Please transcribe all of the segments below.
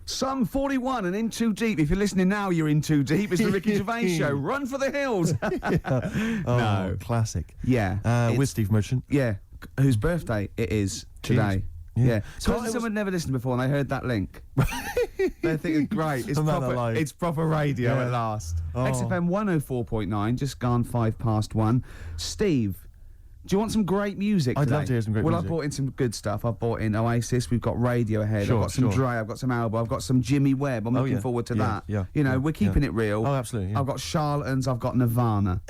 Some 41 and in too deep. If you're listening now, you're in too deep. It's the Ricky Gervais Show. Run for the hills. No. Classic. Yeah. With Steve Merchant. Yeah. Whose birthday it is today. Yeah. So So someone never listened before and they heard that link. They're thinking, great, it's proper radio at last. XFM 104.9, just gone 1:05. Steve, do you want some great music today? I'd love to hear some great music. Well, I've brought in some good stuff. I've brought in Oasis, we've got Radiohead, I've got some Dre, I've got some Alba, I've got some Jimmy Webb. I'm looking forward to that. Yeah, you know, we're keeping it real. Oh, absolutely. Yeah. I've got Charlatans, I've got Nirvana.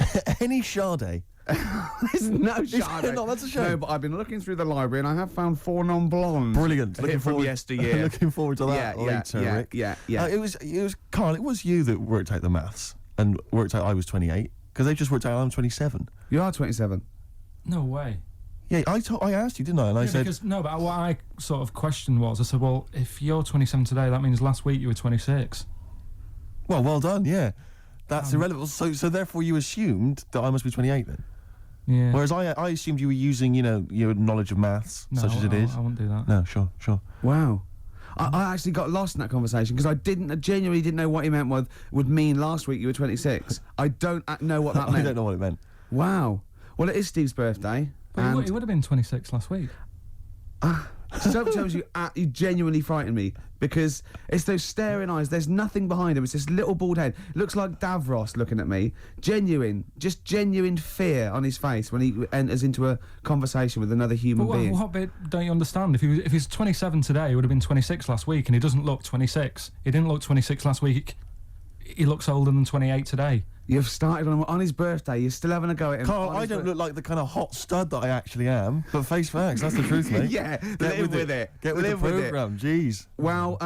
Any Sade? There's no Sade. No, that's a shame. No, but I've been looking through the library and I have found 4 non-blondes. Brilliant. Looking from yesteryear. Looking forward to that later, Rick. Yeah. It was Karl. It was you that worked out the maths and worked out I was 28 because they just worked out I'm 27. You are 27. No way. Yeah, I asked you, didn't I? And I said because, no, but what I sort of questioned was, I said, well, if you're 27 today, that means last week you were 26. well done. Yeah, that's irrelevant. So therefore you assumed that I must be 28 then. Yeah. Whereas I assumed you were using, your knowledge of maths, No, such as it is. I wouldn't do that. No, sure. Wow. I actually got lost in that conversation because I genuinely didn't know what he meant would mean last week you were 26. I don't know what that meant. I don't know what it meant. Wow. Well, it is Steve's birthday. But he would have been 26 last week. Sometimes you genuinely frighten me because it's those staring eyes. There's nothing behind him. It's this little bald head. Looks like Davros looking at me. Genuine fear on his face when he enters into a conversation with another human being. What bit don't you understand? If he's 27 today, he would have been 26 last week, and he doesn't look 26. He didn't look 26 last week. He looks older than 28 today. You've started on his birthday. You're still having a go at him. Karl, I don't look like the kind of hot stud that I actually am, but face facts, that's the truth, mate. Yeah, live with it. Get with the programme, jeez. Well,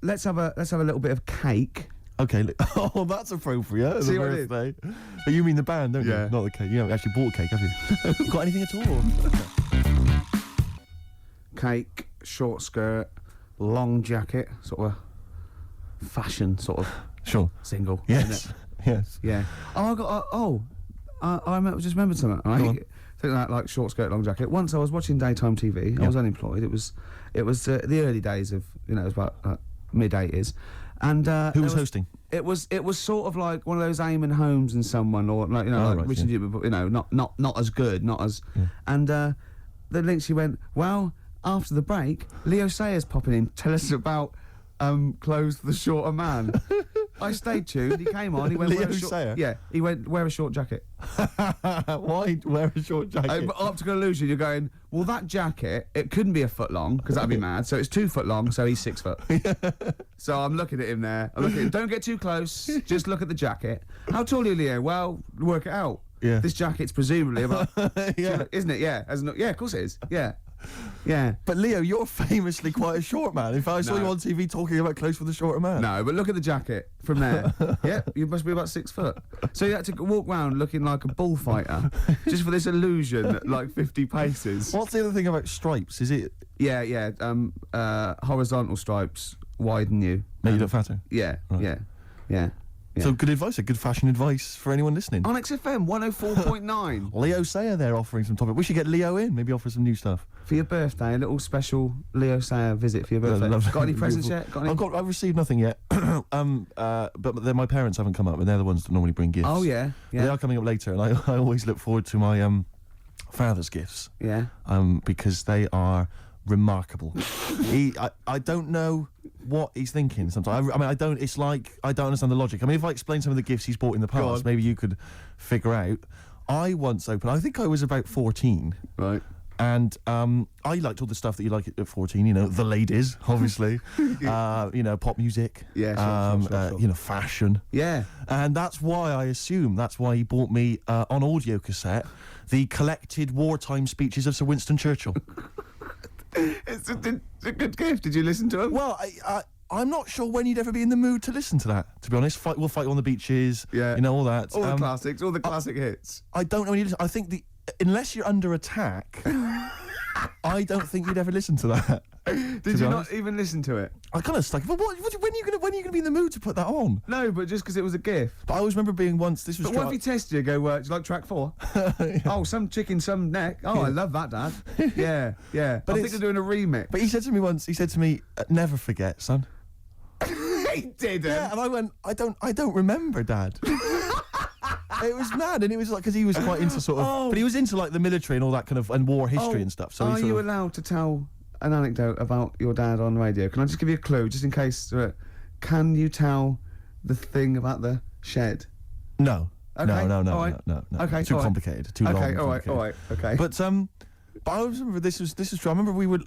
let's have a little bit of cake. Okay, oh, that's appropriate. See the what it birthday. But you mean the band, don't you? Not the cake. You haven't actually bought cake, have you? Got anything at all? Cake, short skirt, long jacket, sort of fashion sort of single. Yes. Isn't it? Yes. Yeah. Oh, I just remembered something. Right? Think that like short skirt, long jacket. Once I was watching daytime TV. I was unemployed. It was the early days of it was about mid-80s. And who was hosting? It was sort of like one of those Eamon Holmes and someone, or like Richard Newman, not as good, not as. Yeah. And the link she went, well, after the break, Leo Sayers popping in, tell us about clothes for the shorter man. I stayed tuned. He came on. He went, Leo Sayer? Yeah. He went, wear a short jacket. Why wear a short jacket? Optical illusion. You're going, well, that jacket, it couldn't be a foot long because that'd be mad. So it's 2 foot long. So he's 6 foot. So I'm looking at him there. I'm looking. Don't get too close. Just look at the jacket. How tall are you, Leo? Well, work it out. Yeah. This jacket's presumably about. Isn't it? Yeah. Yeah. Of course it is. Yeah. Yeah. But Leo, you're famously quite a short man. In fact, I saw you on TV talking about clothes for the shorter man. No, but look at the jacket from there. Yeah, you must be about 6 foot. So you had to walk around looking like a bullfighter just for this illusion at like 50 paces. What's the other thing about stripes? Is it? Yeah. Horizontal stripes widen you. Make you look fatter? Yeah, right. Yeah. So good advice, good fashion advice for anyone listening. On XFM 104.9. Leo Sayer there offering some topic. We should get Leo in, maybe offer some new stuff. For your birthday, a little special Leo Sayer visit for your birthday. Got any presents yet? I've received nothing yet. But my parents haven't come up, and they're the ones that normally bring gifts. Oh, yeah. They are coming up later, and I always look forward to my father's gifts. Yeah. Because they are remarkable. I don't know what he's thinking sometimes. I don't understand the logic. I mean, if I explain some of the gifts he's bought in the past, maybe you could figure out. I once opened, I think I was about 14. Right. And I liked all the stuff that you like at 14, the ladies, obviously, pop music, sure. Fashion. Yeah. And that's why he bought me on audio cassette the collected wartime speeches of Sir Winston Churchill. It's a good gift. Did you listen to him? Well, I'm not sure when you'd ever be in the mood to listen to that, to be honest. We'll fight on the beaches, all that. All the classics, all the classic hits. I don't know when you listen. I think unless you're under attack, I don't think you'd ever listen to that. Did you not even listen to it? I kind of stuck. But when are you gonna be in the mood to put that on? No, but just because it was a gift. But I always remember being once. This was. But what if he tested you? Go, do you like track 4? Oh, some chicken, some neck. Oh, I love that, Dad. Yeah. But I think they're doing a remix. But he said to me once. He said to me, "Never forget, son." He didn't. Yeah, and I went, I don't remember, Dad. It was mad, and it was like, because he was quite into sort of, but he was into like the military and all that kind of, and war history and stuff. So are you allowed to tell an anecdote about your dad on radio? Can I just give you a clue, just in case? Can you tell the thing about the shed? No. Okay. No. Okay. Too complicated. Too long. Okay. All right. Okay. But I remember this was true. I remember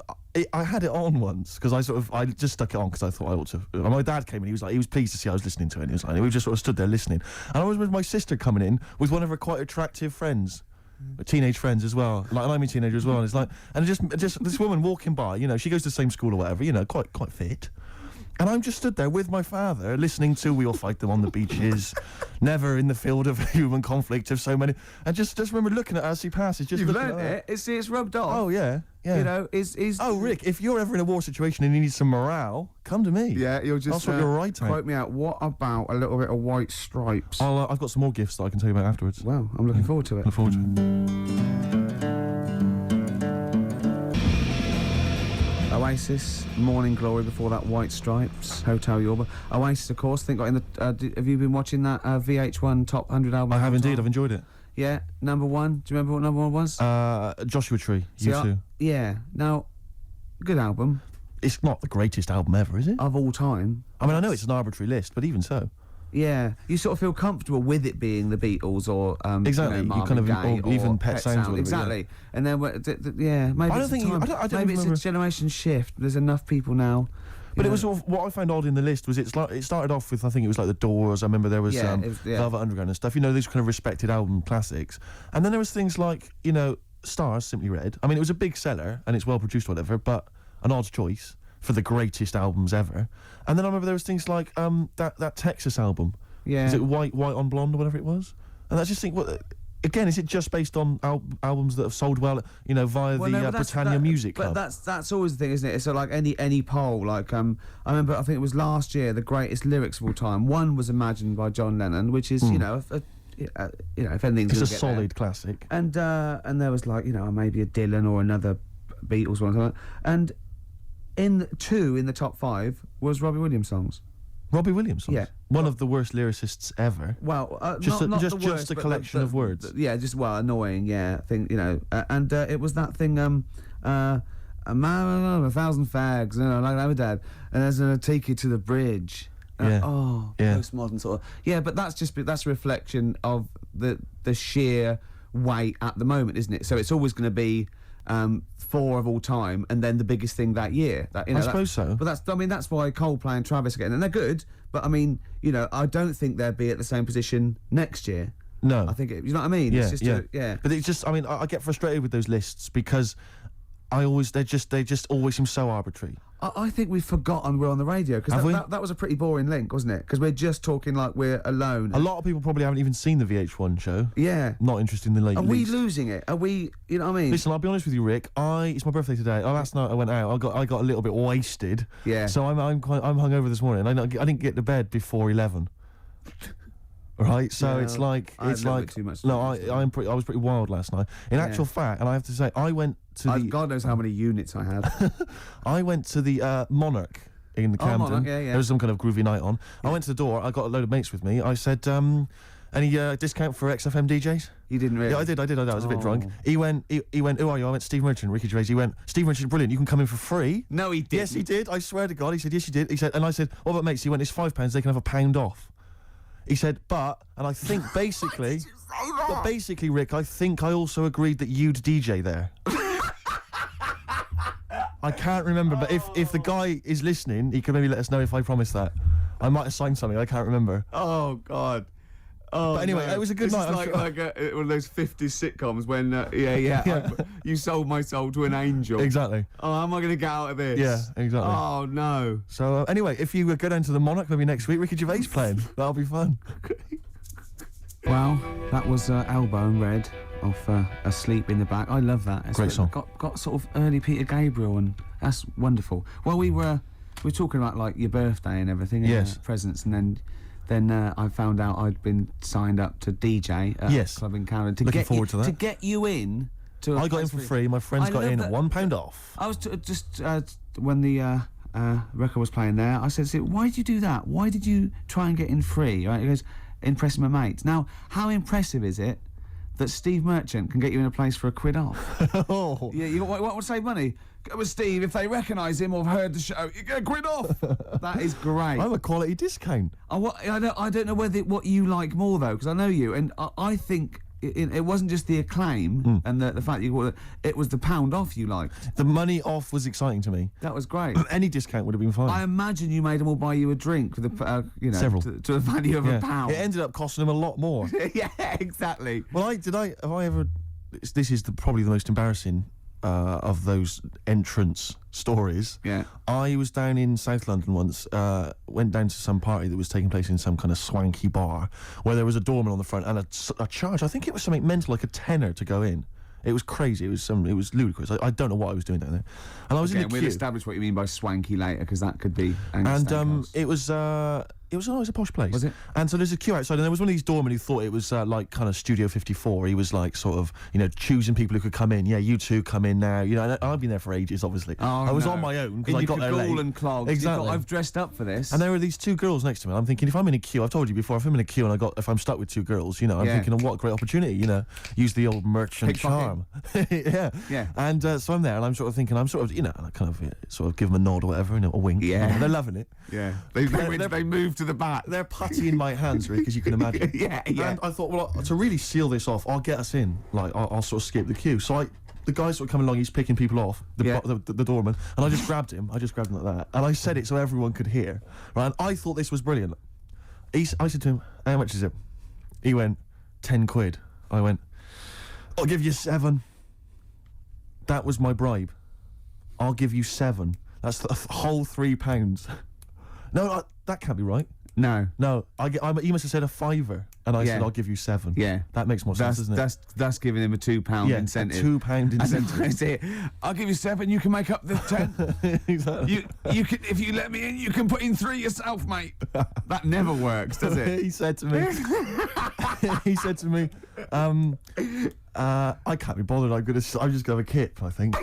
I had it on once because I just stuck it on because I thought I ought to. And my dad came in. He was pleased to see I was listening to it. And he was like, we just sort of stood there listening. And I was with my sister coming in with one of her quite attractive friends. Teenage friends as well, like, and I'm a teenager as well, and it's like, and just this woman walking by, you know, she goes to the same school or whatever, you know, quite fit, and I'm just stood there with my father listening to "We All Fight Them on the Beaches," "Never in the Field of Human Conflict" of so many, and just remember looking at her as she passes. Just you've looking learned at it. It's rubbed off. Oh yeah. You know, is oh, Rick, if you're ever in a war situation and you need some morale, come to me. Yeah, you'll just I'll sort your right out. Quote me out. What about a little bit of White Stripes? I've got some more gifts that I can tell you about afterwards. Well, I'm looking forward to it. Look forward to it. Oasis, Morning Glory, before that White Stripes, Hotel Yorba. Oasis, of course, think got in the. Have you been watching that VH1 Top 100 album? I have indeed. I've enjoyed it. Yeah, number one. Do you remember what number one was? Joshua Tree. See, U2. Yeah. Now, good album. It's not the greatest album ever, is it? Of all time. I mean, I know it's an arbitrary list, but even so. Yeah, you sort of feel comfortable with it being the Beatles or exactly. You know, You kind of Gaye or even Pet Sounds. Whatever, exactly. Yeah. And then maybe I don't it's think time. I don't maybe remember. it's a generation shift. There's enough people now. But it was sort of, what I found odd in the list was it started off with, I think it was like the Doors. I remember there was Velvet Underground and stuff. You know, these kind of respected album classics. And then there was things like, you know, Stars, Simply Red. I mean, it was a big seller and it's well produced, whatever, but an odd choice for the greatest albums ever. And then I remember there was things like that Texas album. Yeah. Is it White on Blonde or whatever it was? And I just think, again, is it just based on albums that have sold well, you know, via the Britannia Music Club? But that's always the thing, isn't it? It's like any poll. Like I remember, I think it was last year, the greatest lyrics of all time. One was Imagined by John Lennon, which is you know, if anything's it's a solid classic. And there was like, you know, maybe a Dylan or another Beatles one, and in the top 5 was Robbie Williams songs. Robbie Williams songs? Yeah. One of the worst lyricists ever. Well, just the worst, a collection of words. Annoying, yeah. I think, you know, and it was that thing, a man, 1,000 fags, you know, like I'm a dad, and there's gonna take you to the bridge. Postmodern sort of. Yeah, but that's a reflection of the sheer weight at the moment, isn't it? So it's always going to be 4 of all time, and then the biggest thing that year. That, you know, I suppose so. But that's why Coldplay and Travis are getting, and they're good. But I mean, you know, I don't think they'll be at the same position next year. No, I think you know what I mean. Yeah, it's just But it's just, I mean, I get frustrated with those lists because they just always seem so arbitrary. I think we've forgotten we're on the radio, because that was a pretty boring link, wasn't it? Because we're just talking like we're alone. A lot of people probably haven't even seen the VH1 show. Yeah. Not interested in the late. Are we losing it? Are we? You know what I mean? Listen, I'll be honest with you, Rick. It's my birthday today. Last night I went out. I got a little bit wasted. Yeah. So I'm hungover this morning. I didn't get to bed before 11. Right, so Yeah, it's like too much no, I was pretty wild last night. In actual fact, and I have to say, I went to God knows how many units I had. I went to the Monarch in the Camden. Monarch, yeah. There was some kind of groovy night on. I went to the door. I got a load of mates with me. I said, any discount for XFM DJs? You didn't really? Yeah, I did. I was a bit drunk. He went, who are you? I went, Steve Merchant, Ricky Gervais. He went, Steve Merchant, brilliant. You can come in for free. No, he didn't. Yes, he did. I swear to God. He said, yes, you did. He said, and I said, what about mates? He went, it's £5. They can have £1 off. He said, and I think basically, but basically, Rick, I think I also agreed that you'd DJ there. I can't remember, but if the guy is listening, he can maybe let us know if I promised that. I might have signed something, I can't remember. Oh, God. Oh, but anyway, it was a good night. It's like one of those 50s sitcoms when, you sold my soul to an angel. Exactly. Oh, how am I going to get out of this? Yeah, exactly. Oh, no. So, anyway, if you go down to the Monarch maybe next week, Ricky Gervais playing. That'll be fun. Well, that was Elbow and Red off Asleep in the Back. I love that. Great song. Got sort of early Peter Gabriel, and that's wonderful. Well, we were talking about like your birthday and everything, and yes, presents, and then I found out I'd been signed up to DJ at a club in Canada. Looking forward to that. To get you in. I got in for free. My friends got in at £1 off. I was just when the record was playing there. I said, why did you do that? Why did you try and get in free? Right? He goes, impressing my mates. Now, how impressive is it that Steve Merchant can get you in a place for £1 off? Oh. Yeah, you want to save money? Go with Steve. If they recognise him or have heard the show, you get £1 off. That is great. I have a quality discount. I don't know what you like more though, because I know you, and I think it wasn't just the acclaim and the fact it was the £1 off you liked. The money off was exciting to me. That was great. Any discount would have been fine. I imagine you made them all buy you a drink with Several. to the value of £1. It ended up costing them a lot more. Yeah, exactly. Well, have I ever? This is probably the most embarrassing of those entrance stories. Yeah. I was down in South London once, went down to some party that was taking place in some kind of swanky bar where there was a doorman on the front and a charge. I think it was something mental, like a tenner to go in. It was crazy. It was ludicrous. I don't know what I was doing down there. And I was in the queue. We'll establish what you mean by swanky later, because that could be. And it was a posh place. Was it? And so there's a queue outside, and there was one of these doormen who thought it was like kind of Studio 54. He was like sort of, choosing people who could come in. Yeah, you two come in now. And I've been there for ages, obviously. Oh, I was on my own because I got there late. And clogs. Exactly. I've dressed up for this. And there were these two girls next to me. And I'm thinking, if I'm in a queue, I've told you before, if I'm in a queue and if I'm stuck with two girls, I'm thinking, what a great opportunity. Use the old merchant charm. Yeah. And so I'm there, and I'm sort of thinking, sort of give them a nod or whatever, a wink. Yeah. They're loving it. Yeah. They move to the back. They're putty in my hands, Rick, as you can imagine. Yeah. And I thought, well, to really seal this off, I'll get us in. Like, I'll sort of skip the queue. So the guy's sort of coming along, he's picking people off, the doorman, and I just grabbed him. I just grabbed him like that. And I said it so everyone could hear. Right? And I thought this was brilliant. I said to him, how much is it? He went, 10 quid. I went, I'll give you 7. That was my bribe. I'll give you 7. That's the whole £3. No, that can't be right. No. He must have said a £5, and I said I'll give you 7. Yeah, that makes more sense, doesn't it? That's giving him a £2 incentive. A £2 incentive. I'll give you 7. You can make up the 10. Exactly. You can, if you let me in, you can put in 3 yourself, mate. That never works, does it? He said to me. I can't be bothered. I'm just gonna have a kip, I think.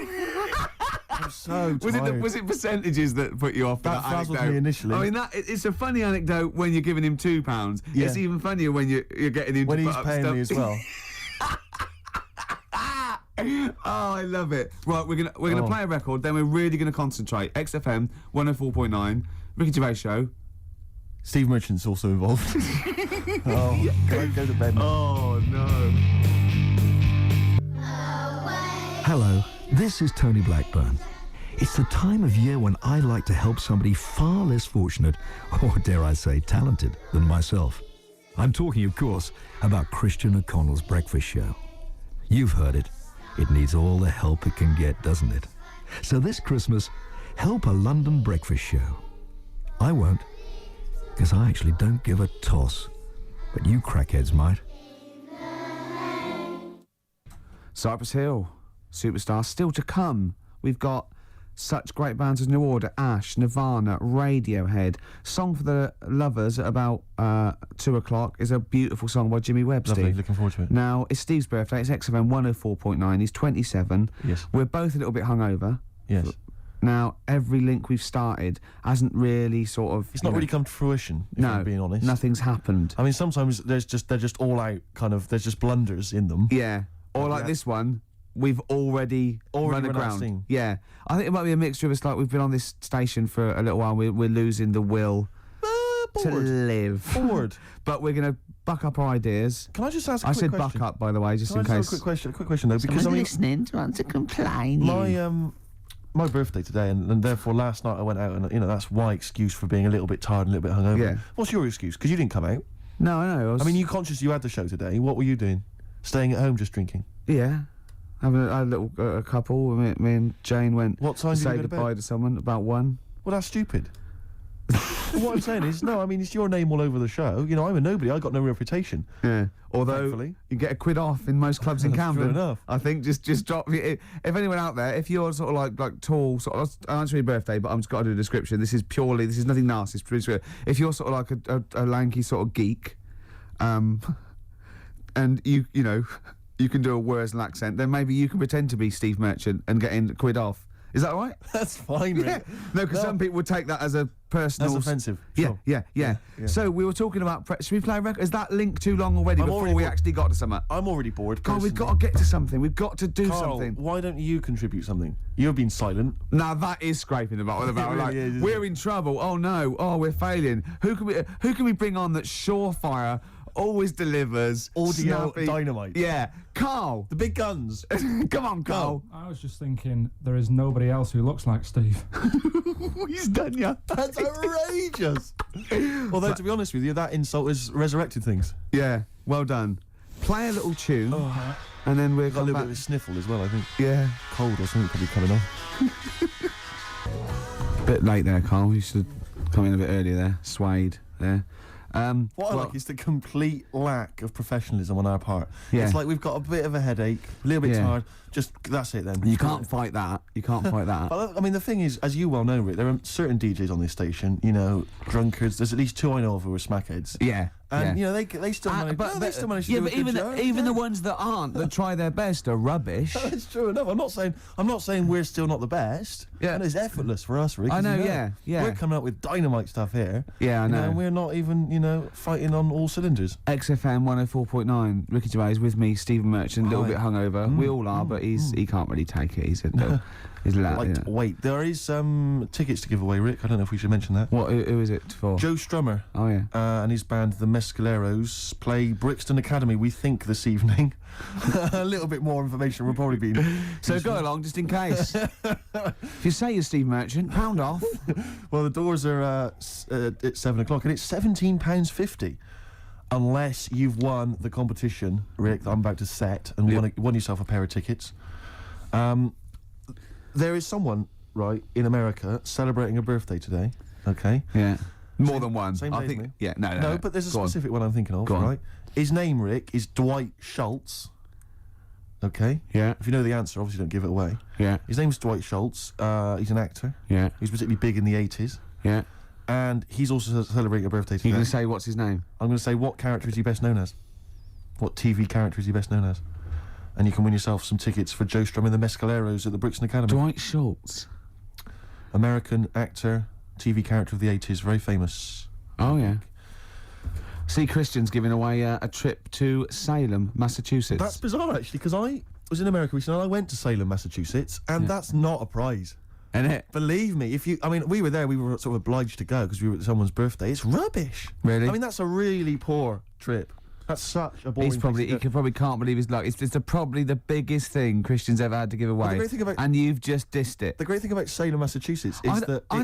I'm so tired. Was it percentages that put you off? That frazzled me initially. I mean, it's a funny anecdote when you're giving him £2. Yeah. It's even funnier when you're getting him when to he's put up paying stuff. me as well. Oh, I love it. Right, we're gonna play a record. Then we're really gonna concentrate. XFM 104.9, Ricky Gervais Show. Steve Merchant's also involved. Go to bed. Oh no. Hello, this is Tony Blackburn. It's the time of year when I like to help somebody far less fortunate, or dare I say talented, than myself. I'm talking, of course, about Christian O'Connell's Breakfast Show. You've heard it. It needs all the help it can get, doesn't it? So this Christmas, help a London breakfast show. I won't, because I actually don't give a toss. But you crackheads might. Cypress Hill, Superstar, still to come. We've got such great bands as New Order, Ash, Nirvana, Radiohead. Song for the Lovers at about 2 o'clock is a beautiful song by Jimmy Webb, Lovely, Steve. looking forward to it. Now, it's Steve's birthday. It's XFM 104.9. He's 27. Yes. We're both a little bit hungover. Yes. Now, every link we've started hasn't really sort of... It's not really come to fruition, if I'm being honest. Nothing's happened. I mean, sometimes they're just all out, there's just blunders in them. Yeah. Or like this one, we've already run aground. Steam. Yeah. I think it might be a mixture of us, like we've been on this station for a little while, we're losing the will to live. Bored. But we're going to buck up our ideas. Can I just ask a quick question? I said buck up, by the way, just in Can I case. just ask a quick question though, because listening to want to complain. My birthday today, and therefore last night I went out, and that's my excuse for being a little bit tired and a little bit hungover. Yeah. What's your excuse? Because you didn't come out. No, I know. I mean, you conscious you had the show today. What were you doing? Staying at home, just drinking? Yeah. Having a little couple. Me and Jane went What time to did you say go to bed? goodbye to someone about 1. Well, that's stupid. What I'm saying is, no, I mean, it's your name all over the show. I'm a nobody. I got no reputation. Yeah. Although Thankfully. you get £1 off in most clubs in That's Camden. true enough. I think just drop. If anyone out there, if you're sort of like tall, sort of, I'll answer your birthday, but I'm just got to do a description. This is nothing nasty. It's pretty good. If you're sort of like a lanky sort of geek, and you can do a Wurzel accent, then maybe you can pretend to be Steve Merchant and get in £1 off. Is that all right? That's fine, Rick. Yeah. No, because some people would take that as a personal... That's offensive. Yeah, Sure. yeah. So we were talking about... Should we play a record? Is that link too long already before we actually got to something? I'm already bored. God, we've got to get to something. We've got to do Carl, something. why don't you contribute something? You've been silent. Now that is scraping the bottom of the barrel. really is, isn't we're in trouble. Oh no. Oh, we're failing. Who can we bring on that's surefire, always delivers, Audio snappy? dynamite. Yeah, Karl. The big guns. Come on, Karl. I was just thinking there is nobody else who looks like Steve. He's done ya. That's outrageous. Although, to be honest with you, that insult has resurrected things. Yeah, well done. Play a little tune, and then we're Got a going little back. bit of a sniffle as well, I think. Yeah. Cold or something probably coming on. Bit late there, Karl. You should come in a bit earlier there. Swayed there. What I like is the complete lack of professionalism on our part. Yeah. It's like we've got a bit of a headache, a little bit Yeah. tired. Just that's it then. You can't fight that. You can't fight that. But I mean, the thing is, as you well know, Rick, there are certain DJs on this station, you know, drunkards. There's at least 2 I know of who are smackheads. Yeah. And you know they still manage. They still manage to do a good job. even the ones that aren't, that try their best, are rubbish. It's true enough. I'm not saying we're still not the best. Yeah. And it's effortless for us, Rick. I as know, you yeah. We're coming up with dynamite stuff here. Yeah, I You know. and we're not even, fighting on all cylinders. XFM 104.9. Ricky Gervais with me, Stephen Merchant, a little Hi. bit hungover. We all are, but he can't really take it. He's Wait, there is tickets to give away, Rick. I don't know if we should mention that. What? Who is it for? Joe Strummer Oh yeah. and his band, the Mescaleros, play Brixton Academy, we think, this evening. A little bit more information will probably be... So go along, just in case. If you say you're Steve Merchant, pound off. Well, the doors are at 7 o'clock, and it's £17.50. Unless you've won the competition, Rick, that I'm about to set, and won yourself a pair of tickets. There is someone, right, in America celebrating a birthday today, okay? Yeah. More than one. Same I day as think. me. Yeah. No. No, but there's a Go on. specific one I'm thinking of, Go on. right? His name, Rick, is Dwight Schultz. Okay? Yeah. If you know the answer, obviously don't give it away. Yeah. His name's Dwight Schultz. He's an actor. Yeah. He was particularly big in the 80s. Yeah. And he's also celebrating a birthday today. You're going to say what's his name? I'm going to say, what character is he best known as? What TV character is he best known as? And you can win yourself some tickets for Joe Strum and the Mescaleros at the Brixton Academy. Dwight Schultz. American actor, TV character of the 80s, very famous. Oh yeah. See, Christian's giving away a trip to Salem, Massachusetts. That's bizarre, actually, because I was in America recently and I went to Salem, Massachusetts, and that's not a prize. Isn't it? Believe me, we were there, we were sort of obliged to go because we were at someone's birthday. It's rubbish. Really? I mean, that's a really poor trip. That's such a boring He probably can't believe his luck. It's probably the biggest thing Christian's ever had to give away. the great thing about- and you've just dissed it. The great thing about Salem, Massachusetts is that I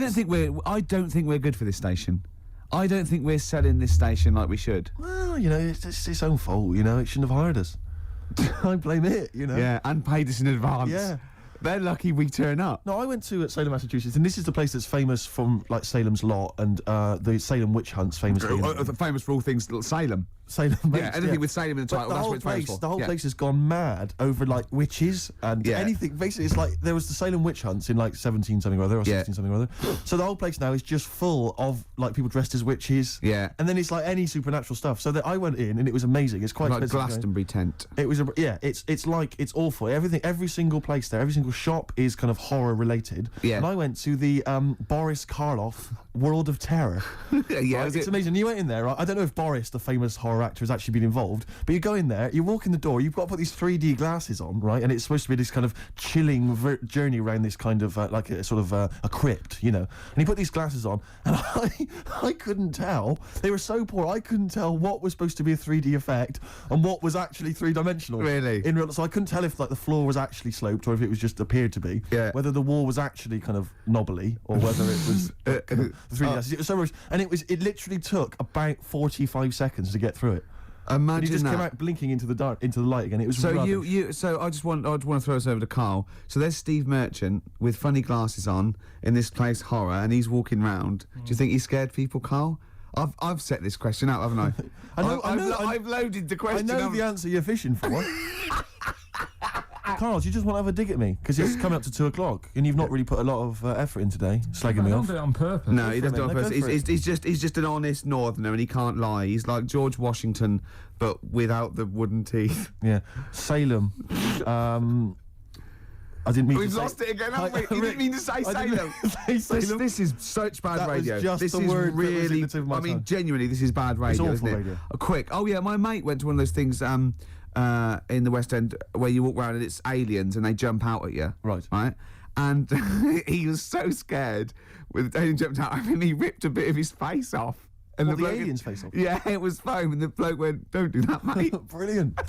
don't think we're good for this station. I don't think we're selling this station like we should. Well, it's its own fault, it shouldn't have hired us. I blame it, Yeah, and paid us in advance. Yeah. They're lucky we turn up. No, I went to Salem, Massachusetts, and this is the place that's famous from, like, Salem's Lot and the Salem witch hunts, famously. Famous for all things Salem. Salem. Yeah, anything with Salem in the title, But that's what it's famous for. the whole Yeah. place has gone mad over, like, witches and Yeah. anything. Basically, it's like there was the Salem witch hunts in, like, 17 something or other, or Yeah. 16 something or other. So the whole place now is just full of, like, people dressed as witches. Yeah. And then it's like any supernatural stuff. So that I went in and it was amazing. It's quite Like expensive. Glastonbury tent. It was it's awful. Every single place there, every single shop is kind of horror related. Yeah. And I went to the Boris Karloff World of Terror. Yeah, Right, it's amazing. You went in there, right? I don't know if Boris, the famous horror actor, has actually been involved, but you go in there, you walk in the door, you've got to put these 3D glasses on, right? And it's supposed to be this kind of chilling journey around this kind of like a sort of a crypt, And you put these glasses on, and I couldn't tell. They were so poor, I couldn't tell what was supposed to be a 3D effect and what was actually three-dimensional. Really? So I couldn't tell if, like, the floor was actually sloped or if it was just appeared to be. Yeah. Whether the wall was actually kind of knobbly or whether it was kind of the 3D glasses. It was so much, and it literally took about 45 seconds to get through it. Imagine And he just that. came out blinking into the light again. It was So rubbish. so I just want to throw us over to Karl. So there's Steve Merchant with funny glasses on in this place horror, and he's walking round. Do you think he scared people, Karl? I've set this question out, haven't I? I've loaded the I question. know the answer you're fishing for. Carl, do you just want to have a dig at me? Because it's coming up to 2 o'clock, and you've not really put a lot of effort in today, slagging me I don't off. do it on purpose. No, he doesn't do it on Go for purpose. it. He's just an honest northerner, and he can't lie. He's like George Washington, but without the wooden teeth. Yeah, Salem. I didn't mean We've to say... lost it again, haven't we? You didn't mean to say I Salem. didn't say Salem. This is such bad That was radio. just This the is word that was in really. the tip of my tongue. Genuinely, this is bad radio, awful isn't it? radio. Quick. Oh yeah, my mate went to one of those things in the West End where you walk around and it's aliens and they jump out at you. Right. And he was so scared when the alien jumped out. I mean, he ripped a bit of his face off. And the alien's face off? Yeah, it was foam, and the bloke went, "Don't do that, mate." Brilliant.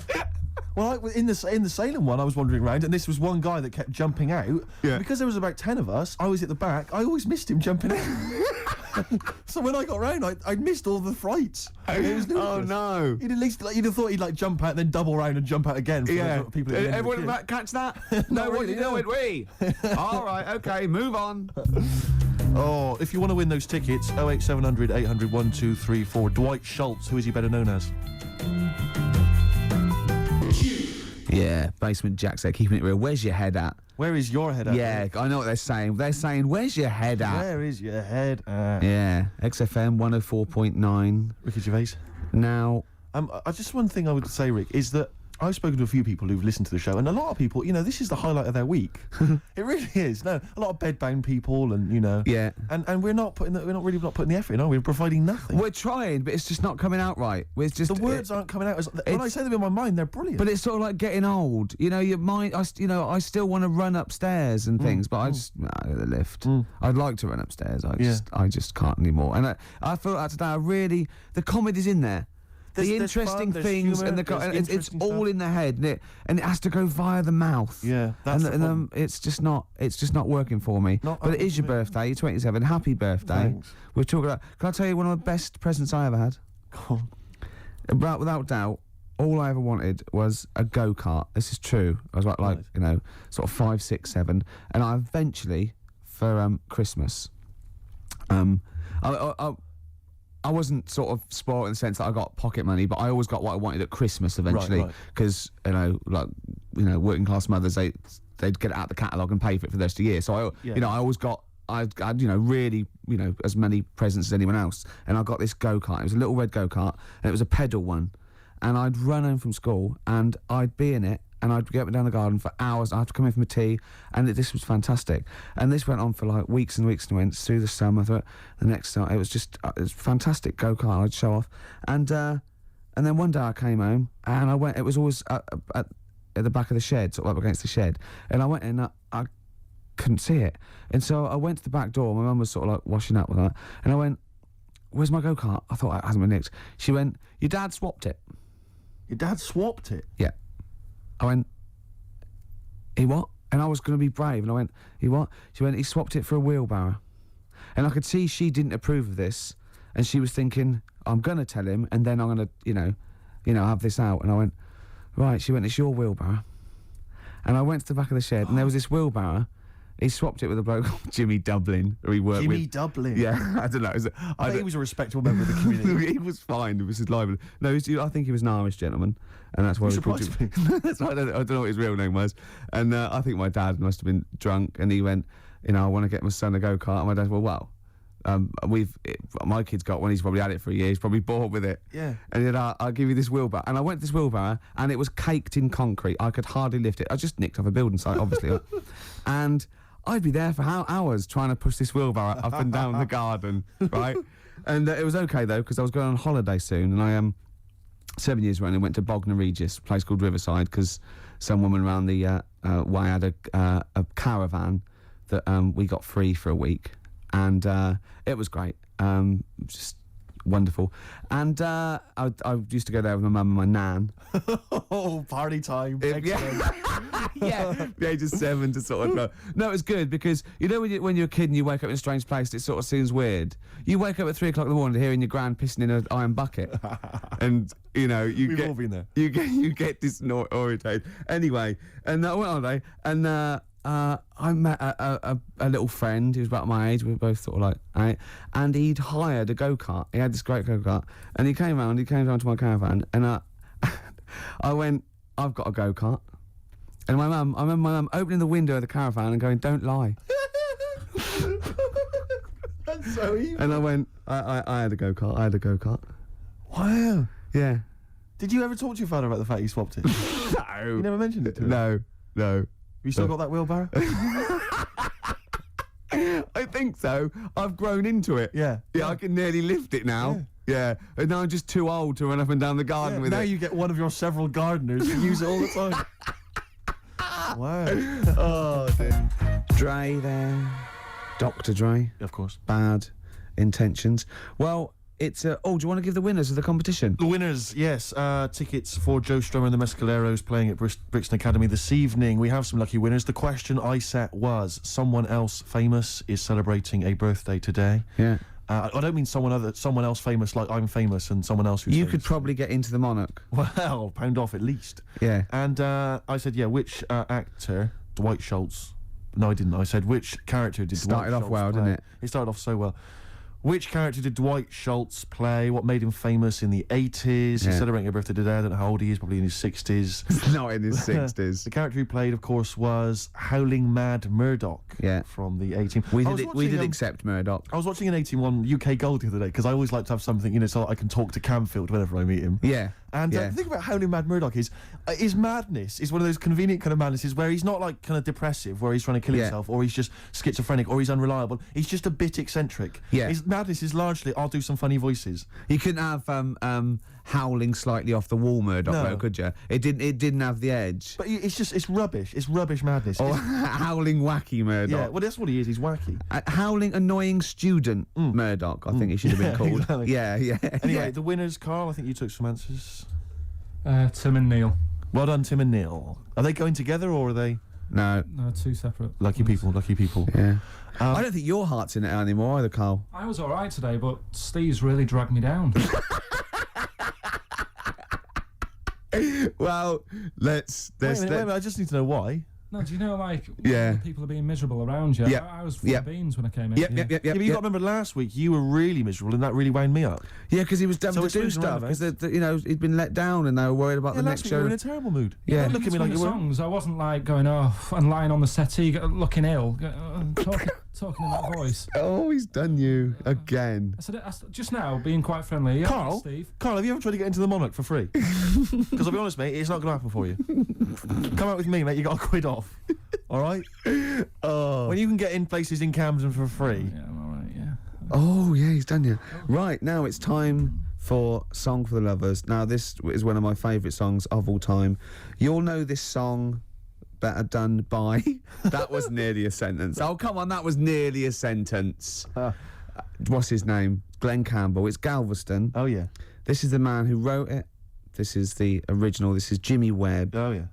Well, in the Salem one, I was wandering around, and this was one guy that kept jumping out. Yeah. Because there was about 10 of us, I was at the back. I always missed him jumping out. So when I got round, I missed all the frights. It was Oh no! He'd at least you'd have thought he'd jump out, then double round and jump out again. For Yeah. people. At the end of the Everyone queue. catch that? Not No, what really, you doing? no. We. All right. Okay. Move on. Oh, if you want to win those tickets, 08700 800 1234. Dwight Schultz, who is he better known as? Yeah, Basement Jack said, keeping it real. Where's your head at? Where is your head at? Yeah, I know what they're saying. They're saying, where's your head at? Where is your head at? Yeah, XFM 104.9. Ricky Gervais. Now, Just one thing I would say, Rick, is that I've spoken to a few people who've listened to the show, and a lot of people, this is the highlight of their week. It really is. No, a lot of bedbound people, and yeah. and we're not putting the effort in, are we? We're providing nothing. We're trying, but it's just not coming out right. It's just The words aren't coming out. When I say them in my mind, they're brilliant. But it's sort of like getting old. Your mind. I still want to run upstairs and things, but I just the lift. I'd like to run upstairs. I just can't anymore. And I feel like today. The comedy's in there. The interesting things and it's all in the head, and it has to go via the mouth. Yeah, that's and it's just not working for me. But it is your birthday. You're 27. Happy birthday. Thanks. We're talking about. Can I tell you one of the best presents I ever had? Go on. Without doubt, all I ever wanted was a go-kart. This is true. I was like sort of 5, 6, 7, and I eventually for Christmas, I wasn't sort of spoiled in the sense that I got pocket money, but I always got what I wanted at Christmas eventually, because working class mothers they'd get it out the catalogue and pay for it for the rest of the year. So I always got really as many presents as anyone else, and I got this go-kart. It was a little red go-kart, and it was a pedal one, and I'd run home from school and I'd be in it. And I'd get up and down the garden for hours. I'd have to come in for my tea, and this was fantastic. And this went on for like weeks and weeks, and went through the summer. The next time, it was fantastic go-kart. I'd show off, and then one day I came home, and I went. It was always at the back of the shed, sort of up against the shed. And I went in, I couldn't see it, and so I went to the back door. My mum was sort of like washing up with that, and I went, "Where's my go-kart?" I thought it hasn't been nicked. She went, "Your dad swapped it." Your dad swapped it? Yeah. I went, he what? And I was going to be brave, and I went, he what? She went, he swapped it for a wheelbarrow. And I could see she didn't approve of this, and she was thinking, I'm going to tell him, and then I'm going to, have this out. And I went, right. She went, it's your wheelbarrow. And I went to the back of the shed, and there was this wheelbarrow. He swapped it with a bloke called Jimmy Dublin, who he worked with. Jimmy Dublin? Yeah, I don't know. I think he was a respectable member of the community. He was fine. It was his lively. No, I think he was an Irish gentleman, and that's why we called him. That's why I don't know what his real name was. And I think my dad must have been drunk, and he went, I want to get my son a go-kart. And my dad said, my kid's got one. He's probably had it for a year. He's probably bored with it. Yeah. And he said, I'll give you this wheelbarrow. And I went to this wheelbarrow, and it was caked in concrete. I could hardly lift it. I just nicked off a building site, obviously. And I'd be there for hours trying to push this wheelbarrow up and down the garden, right? And it was okay, though, because I was going on holiday soon, and I 7 years running, went to Bognor Regis, a place called Riverside, because some woman around the way had a caravan that we got free for a week, and it was great, just wonderful. And I used to go there with my mum and my nan. Oh, party time. Yeah, the age of 7 to sort of no, it was good, because when you're a kid and you wake up in a strange place, it sort of seems weird. You wake up at 3 o'clock in the morning hearing your gran pissing in an iron bucket, and We've all been there. You get disorientated. Anyway, and I went on holiday, and I met a little friend who was about my age. We were both sort of like, right? And he'd hired a go-kart. He had this great go-kart, and he came round to my caravan, and I went, I've got a go-kart. And I remember my mum opening the window of the caravan and going, don't lie. That's so evil. And I went, I had a go-kart. Wow. Yeah. Did you ever talk to your father about the fact you swapped it? No. You never mentioned it to him? No. You still got that wheelbarrow? I think so. I've grown into it. Yeah. Yeah, I can nearly lift it now. Yeah. And now I'm just too old to run up and down the garden with now it. you get one of your several gardeners who use it all the time. Wow. Oh, dear. Dre there. Dr. Dre. Of course. Bad intentions. Well, it's... do you want to give the winners of the competition? The winners, yes. Tickets for Joe Strummer and the Mescaleros playing at Brixton Academy this evening. We have some lucky winners. The question I set was, someone else famous is celebrating a birthday today. Yeah. I don't mean someone else famous like I'm famous and someone else who's You famous. could probably get into the Monarch. Well, pound off at least. Yeah. And I said, which actor, Dwight Schultz... No, I didn't. I said, which character did Started Dwight off Schultz well, play? didn't it? It started off so well. Which character did Dwight Schultz play? What made him famous in the 80s? He's celebrating a birthday today. I don't know how old he is, probably in his 60s. Not in his 60s. The character he played, of course, was Howling Mad Murdoch from the 18... We did accept Murdoch. I was watching an 18-1 UK Gold the other day, because I always like to have something, so that I can talk to Camfield whenever I meet him. Yeah. And the thing about Howling Mad Murdoch is, his madness is one of those convenient kind of madnesses where he's not like kind of depressive, where he's trying to kill himself, or he's just schizophrenic, or he's unreliable. He's just a bit eccentric. Yeah. His madness is largely, I'll do some funny voices. You couldn't have howling slightly off the wall Murdoch, though, could you? It didn't have the edge. But it's rubbish. It's rubbish madness. Or howling wacky Murdoch. Yeah, well, that's what he is. He's wacky. Howling annoying student Murdoch, I think he should have been called. Exactly. Yeah. Anyway, the winners, Karl, I think you took some answers. Tim and Neil. Well done, Tim and Neil. Are they going together, or are they... No, two separate. Lucky people. Yeah. I don't think your heart's in it anymore either, Karl. I was all right today, but Steve's really dragged me down. Well, let's... Wait a minute, I just need to know why. No, do you know, Yeah. people are being miserable around you? Yeah. I was full of beans when I came in. Yep. Yeah, but you got to remember last week you were really miserable, and that really wound me up. Yeah, because he was having So to it's do moving stuff. around, Because, he'd been let down and they were worried about the last next week show. you were in a terrible mood. Yeah. Don't look at me like you were. songs. I wasn't going off and lying on the settee, looking ill, talking in that voice. Oh, he's done you again. I said just now, being quite friendly. Yeah, Carl, Steve. Carl, have you ever tried to get into the Monarch for free? Because I'll be honest, mate, it's not going to happen for you. Come out with me, mate. You got a quid off. All right. Oh. When you can get in places in Camden for free. Yeah, I'm all right. Yeah. Oh, yeah, he's done you. Right, now it's time for Song for the Lovers. Now, this is one of my favourite songs of all time. You'll know this song better done by... That was nearly a sentence. Oh, come on, that was nearly a sentence. What's his name? Glenn Campbell. It's Galveston. Oh, yeah. This is the man who wrote it. This is the original. This is Jimmy Webb. Oh, yeah.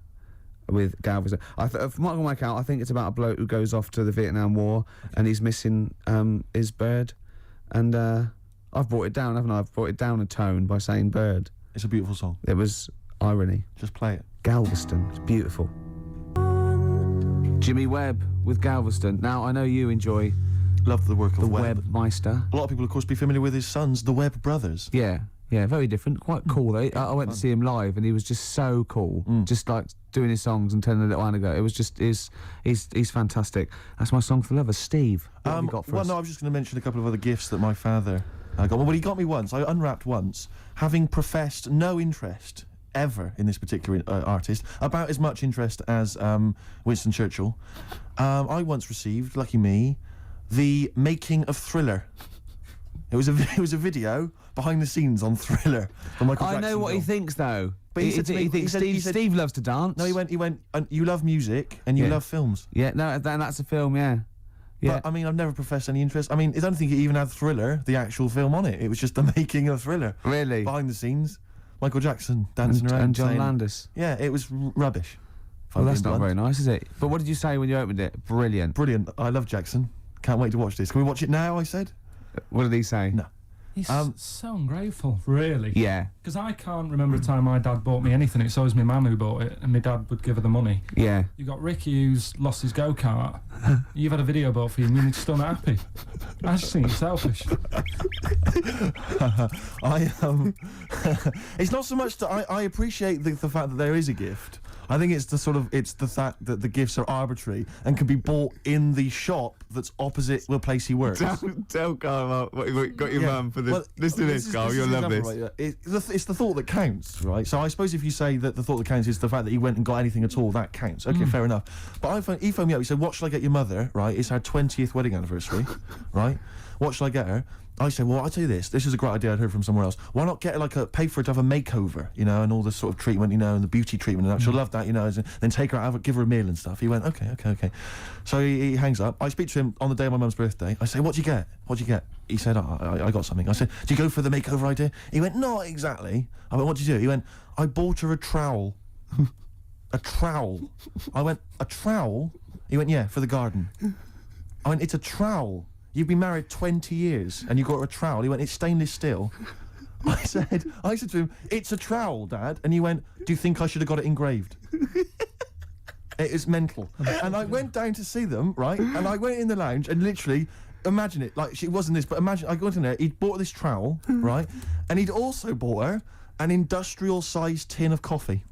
With Galveston. From what I can work out, I think it's about a bloke who goes off to the Vietnam War and he's missing his bird. And I've brought it down, haven't I? I've brought it down a tone by saying bird. It's a beautiful song. It was irony. Just play it. Galveston. It's beautiful. Jimmy Webb with Galveston. Now, I know you enjoy Love the work of the Webb. Webmeister. A lot of people, of course, be familiar with his sons, the Webb brothers. Yeah, very different. Quite cool, though. I went to see him live and he was just so cool. Just like doing his songs and telling a little anecdote. It was just, he's fantastic. That's my song for the lovers. Steve, what have you got for us? No, I was just going to mention a couple of other gifts that my father got. Well, he got me once. I unwrapped once, having professed no interest ever in this particular artist, about as much interest as Winston Churchill. I once received, lucky me, the making of Thriller. It was a video behind the scenes on Thriller. I know what he thinks, though. But he thinks Steve loves to dance. No, he went. You love music and you love films. Yeah, no, that's a film. Yeah. But I mean, I've never professed any interest. I mean, I don't think it even had Thriller, the actual film, on it. It was just the making of Thriller. Really? Behind the scenes, Michael Jackson dancing around and John saying, Landis. Yeah, it was rubbish. Well, that's not very nice, is it? But what did you say when you opened it? Brilliant. Brilliant. I love Jackson. Can't wait to watch this. Can we watch it now? I said. What did he say? No. He's so ungrateful, really. Yeah. Because I can't remember a time my dad bought me anything. It's always my mum who bought it, and my dad would give her the money. Yeah. You got Ricky who's lost his go-kart. You've had a video bought for you, and you're still not happy. I just think it's selfish. It's not so much that I appreciate the fact that there is a gift. I think it's the fact that the gifts are arbitrary and can be bought in the shop that's opposite the place he works. Tell Karl what you got your mum for this. Well, Listen to this, Karl. You'll love this. Right, it's the thought that counts, right? So I suppose if you say that the thought that counts is the fact that he went and got anything at all, that counts. Okay, fair enough. But he phoned me up. He said, "What shall I get your mother?" Right? It's our 20th wedding anniversary, right? What shall I get her? I said, well, I'll tell you this. This is a great idea I'd heard from somewhere else. Why not get pay for her to have a makeover, you know, and all this sort of treatment, you know, and the beauty treatment and that. She'll love that, you know, then take her out, give her a meal and stuff. He went, okay. So he hangs up. I speak to him on the day of my mum's birthday. I say, what'd you get? He said, I got something. I said, do you go for the makeover idea? He went, not exactly. I went, what'd you do? He went, I bought her a trowel. A trowel. I went, a trowel? He went, yeah, for the garden. I went, it's a trowel. You've been married 20 years and you got her a trowel. He went, it's stainless steel. I said to him, it's a trowel, Dad. And he went, do you think I should have got it engraved? It is mental. And I went down to see them, right? And I went in the lounge and literally, imagine it, like it wasn't this, but imagine, I got in there, he'd bought this trowel, right? And he'd also bought her an industrial-sized tin of coffee.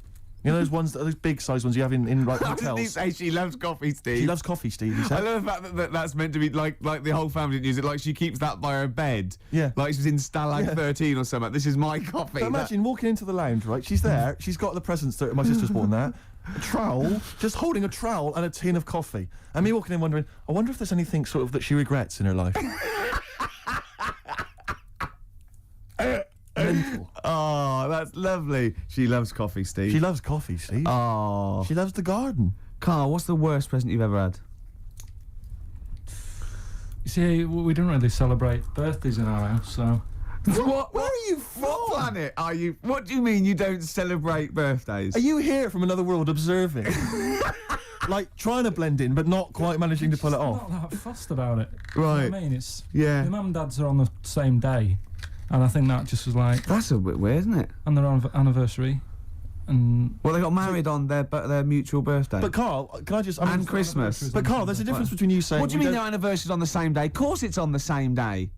You know those big size ones you have in like hotels. Didn't he say she loves coffee, Steve? She loves coffee, Steve. He said. I love the fact that that's meant to be like the whole family didn't use it. Like she keeps that by her bed. Yeah. Like she's in Stalag 13 or something. This is my coffee. But imagine walking into the lounge, right? She's there. She's got the presents that my sister's bought and that. A trowel, just holding a trowel and a tin of coffee. And me walking in wondering, I wonder if there's anything sort of that she regrets in her life. Mental. Oh, that's lovely. She loves coffee, Steve. She loves coffee, Steve. Oh. She loves the garden. Karl, what's the worst present you've ever had? You see, we don't really celebrate birthdays in our house, so... What? Where are you from? What planet are you? What do you mean you don't celebrate birthdays? Are you here from another world observing? Like, trying to blend in, but not quite managing to pull it off? Not that fussed about it. Right. You know what I mean? It's... Yeah. My mum and dad's are on the same day. And I think that just was like... That's a bit weird, isn't it? And their anniversary. And... Well, they got married on their mutual birthday. But Karl, can I just... and Christmas. But Karl, there's a difference between you saying... What do you mean their anniversary's on the same day? Of course it's on the same day.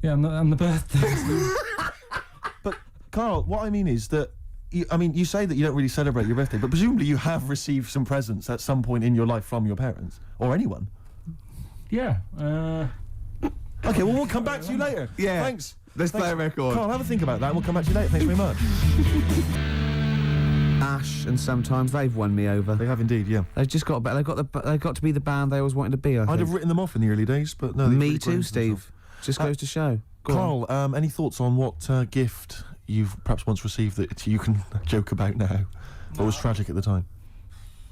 Yeah, and the birthday. But Karl, what I mean is that... you say that you don't really celebrate your birthday, but presumably you have received some presents at some point in your life from your parents. Or anyone. Yeah. Okay, well, we'll come back to you later. Yeah. Thanks. Let's play a record. Karl, have a think about that and we'll come back to you later. Thanks very much. Ash and Sometimes, they've won me over. They have indeed, yeah. They've just got they've got to be the band they always wanted to be, I think. I'd have written them off in the early days, but no. they've Me really grown too, into themselves. Steve. Just goes to show. Go on. Karl, any thoughts on what gift you've perhaps once received that you can joke about now, but was tragic at the time?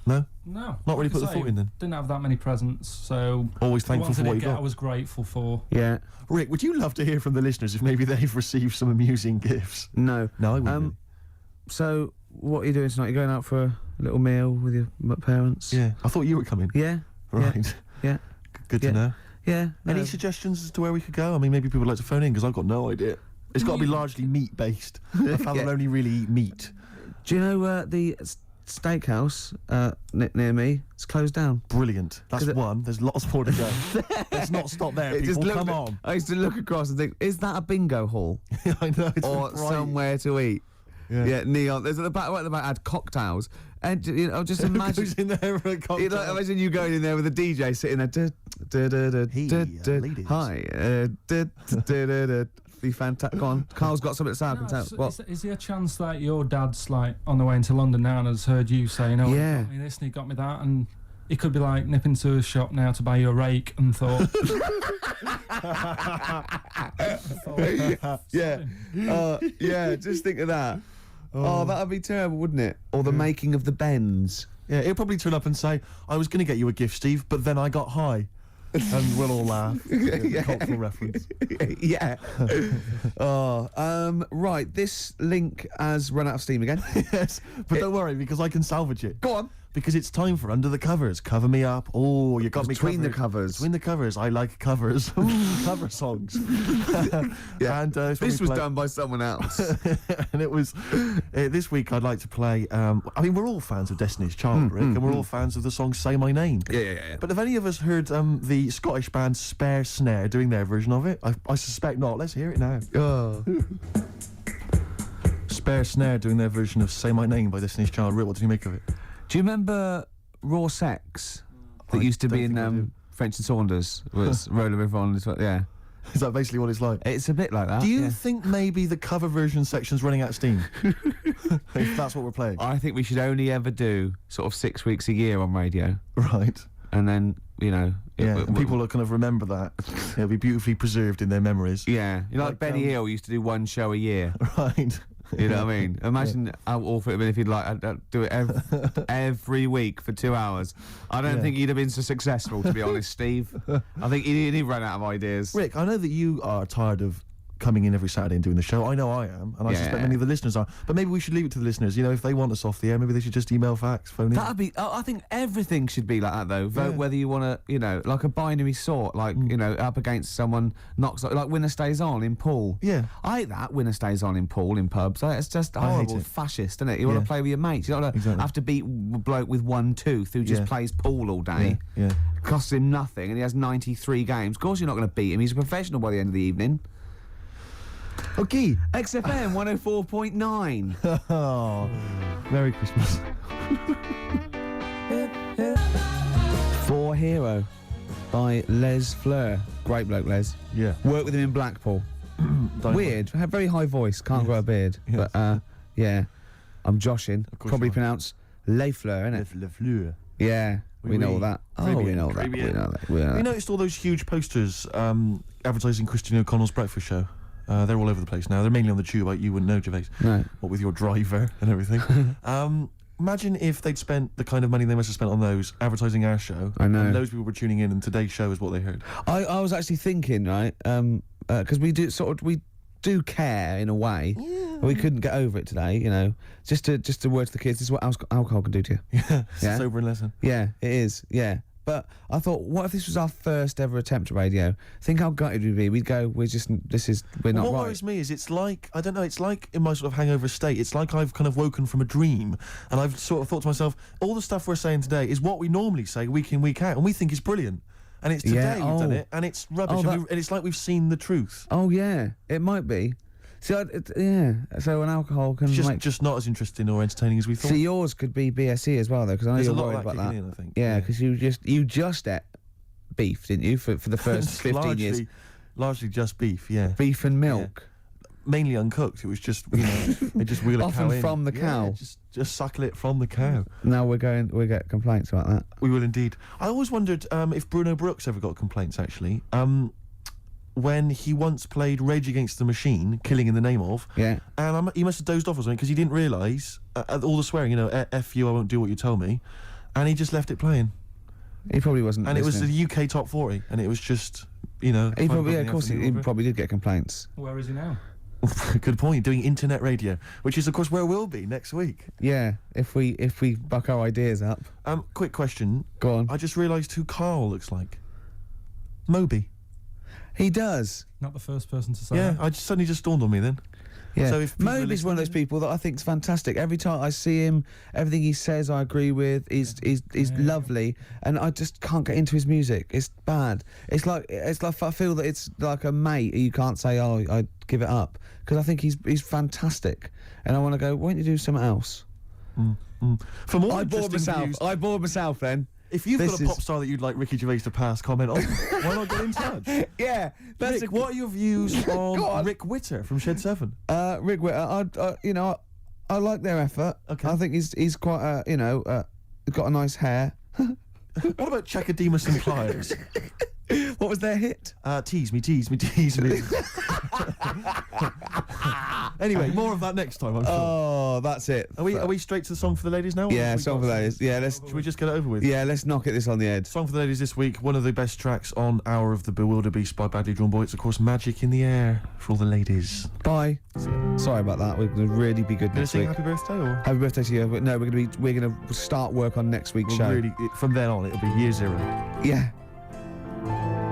No? No. Not really Like I put the say, thought in then? Didn't have that many presents, so... Always thankful for what you I got. was grateful for. Yeah. Rick, would you love to hear from the listeners if maybe they've received some amusing gifts? No. No, I wouldn't. So, what are you doing tonight? You going out for a little meal with your parents? Yeah, I thought you were coming. Yeah. Right. Yeah. Good to know. Yeah. Any no. suggestions as to where we could go? I mean, maybe people would like to phone in because I've got no idea. It's got to be largely meat-based. A fella will only really eat meat. Do you know the steakhouse near me? It's closed down. Brilliant. That's one. There's lots more to go. Let's not stop there, people. Come on. I used to look across and think, is that a bingo hall? I know. It's Or bright. somewhere to eat? Yeah, neon. There's at the back. Right at the back had cocktails, and you know, just imagine. Who's in there for a cocktail? You know, imagine you going in there with a DJ sitting there. Ladies. Hi. Be fantastic. Go on. Carl's got something to say. I can tell. What? Is there a chance that your dad's like on the way into London now and has heard you saying, "Oh, Yeah. he got me this and he got me that," and he could be like nipping to a shop now to buy you a rake and thought, yeah. Just think of that. Oh, that'd be terrible, wouldn't it? Or the making of the Bends. Yeah, he'll probably turn up and say, I was going to get you a gift, Steve, but then I got high. And we'll all laugh. Cultural reference. Yeah. Right, this link has run out of steam again. Yes, but don't worry, because I can salvage it. Go on. Because it's time for Under the Covers. Cover me up. Oh, you got me Between the covered. covers. Between the covers. I like covers. Cover songs. Yeah. And This was done by someone else. And it was this week I'd like to play I mean, we're all fans of Destiny's Child, Rick, and we're all fans of the song Say My Name. Yeah. But have any of us heard the Scottish band Spare Snare doing their version of it? I suspect not. Let's hear it now. Oh. Spare Snare doing their version of Say My Name by Destiny's Child. Rick, what did you make of it? Do you remember Raw Sex that I used to be don't think I do. in French and Saunders? Was Roller River on this? Yeah, Is that basically what it's like? it's a bit like that. Do you yeah. think maybe the cover version section's running out of steam? If that's what we're playing. I think we should only ever do sort of 6 weeks a year on radio, Right. and then And people will kind of remember that. It'll be beautifully preserved in their memories. Yeah, like Benny Hill used to do one show a year. Right. You know what I mean? Imagine how awful it would have been if he'd do it every week for 2 hours. I don't think he'd have been so successful, to be honest, Steve. I think he'd run out of ideas. Rick, I know that you are tired of coming in every Saturday and doing the show. I know I am, and I suspect many of the listeners are. But maybe we should leave it to the listeners. You know, if they want us off the air, maybe they should just email, fax, phone in. That'd be. I think everything should be like that, though. Vote whether you want to, like a binary sort, like up against someone knocks like winner stays on in pool. Yeah. I hate that winner stays on in pool in pubs. Like, it's just horrible, it. fascist, isn't it? You want to play with your mates. You don't Exactly. have to beat a bloke with one tooth who just plays pool all day. Yeah. Costs him nothing, and he has 93 games. Of course, you're not going to beat him. He's a professional by the end of the evening. Okay. XFM 104.9. Oh, Merry Christmas. For Hero by Les Fleur. Great bloke, Les. Yeah. Worked with him in Blackpool. Weird. Had very high voice. Can't grow a beard. Yes. But, yeah. I'm joshing. Of course Probably you are. pronounced Les Fleur, innit? Le Fleur. Yeah. We know all that. Oh, we know that. We know that. We know You that. noticed all those huge posters advertising Christian O'Connell's breakfast show? They're all over the place now. They're mainly on the tube. You wouldn't know, Gervais. No. What with your driver and everything. Imagine if they'd spent the kind of money they must have spent on those advertising our show. I know. And those people were tuning in, and today's show is what they heard. I was actually thinking, right, because we do care in a way. Yeah. We couldn't get over it today, Just to word to the kids, this is what alcohol can do to you. Yeah. Yeah. Sobering lesson. Yeah, it is. Yeah. But I thought, what if this was our first ever attempt at radio? Think how gutted we'd be. We'd go, we're not What right. worries me is it's like, I don't know, it's like in my sort of hangover state, it's like I've kind of woken from a dream, and I've sort of thought to myself, all the stuff we're saying today is what we normally say week in, week out, and we think it's brilliant. And it's today we've done it, and it's rubbish, and it's like we've seen the truth. Oh, yeah, it might be. See, so an alcohol can It's make... just not as interesting or entertaining as we thought. See, yours could be BSE as well, though, because I know There's you're a lot worried of that about that. kicking in, I think. Yeah, because you just ate beef, didn't you, for the first 15 years? Largely just beef, yeah. Beef and milk. Mainly uncooked. It was just, they just wheel a cow Often in. from the cow. Yeah, just suckle it from the cow. Now we get complaints about that. We will indeed. I always wondered if Bruno Brooks ever got complaints, actually. When he once played Rage Against the Machine, Killing in the Name of, Yeah. and he must have dozed off or something because he didn't realise all the swearing, F you, I won't do what you tell me, and he just left it playing. He probably wasn't And listening. it was the UK top 40, and it was just, He probably, of course, he probably did get complaints. Where is he now? Good point. Doing internet radio, which is of course where we'll be next week. Yeah, if we buck our ideas up. Quick question. Go on. I just realised who Karl looks like. Moby. He does. Not the first person to say Yeah, that. suddenly just dawned on me then. Yeah. So if people are Moby's one of those listening- people that I think is fantastic. Every time I see him, everything he says I agree with. He's lovely, and I just can't get into his music. It's bad. It's like I feel that it's like a mate you can't say, oh, I give it up, because I think he's fantastic, and I want to go, why don't you do something else? For more I bored interesting myself. views, I bored myself then. if you've This got a pop star that you'd like Ricky Gervais to pass comment on, why not get in touch? Yeah, that's Rick, what are your views Go on. on Rick Witter from Shed 7? Rick Witter, I like their effort. Okay. I think he's quite got a nice hair. What about Chakademus and Pliers? What was their hit? Tease me, tease me, tease me. Anyway, more of that next time, I'm sure. Oh, that's it. Are we straight to the song for the ladies now? or Yeah, have we song got- for those. Yeah, let's. Should we just get it over with? Yeah, let's knock this on the head. Song for the ladies this week, one of the best tracks on Hour of the Bewilderbeast by Badly Drawn Boy. It's, of course, Magic in the Air for all the ladies. Bye. Sorry about that. We're gonna really be good Gonna next sing week. happy birthday, or? Happy birthday to you. But no, we're gonna start work on next week's We'll show. really, from then on, it'll be year zero. Yeah.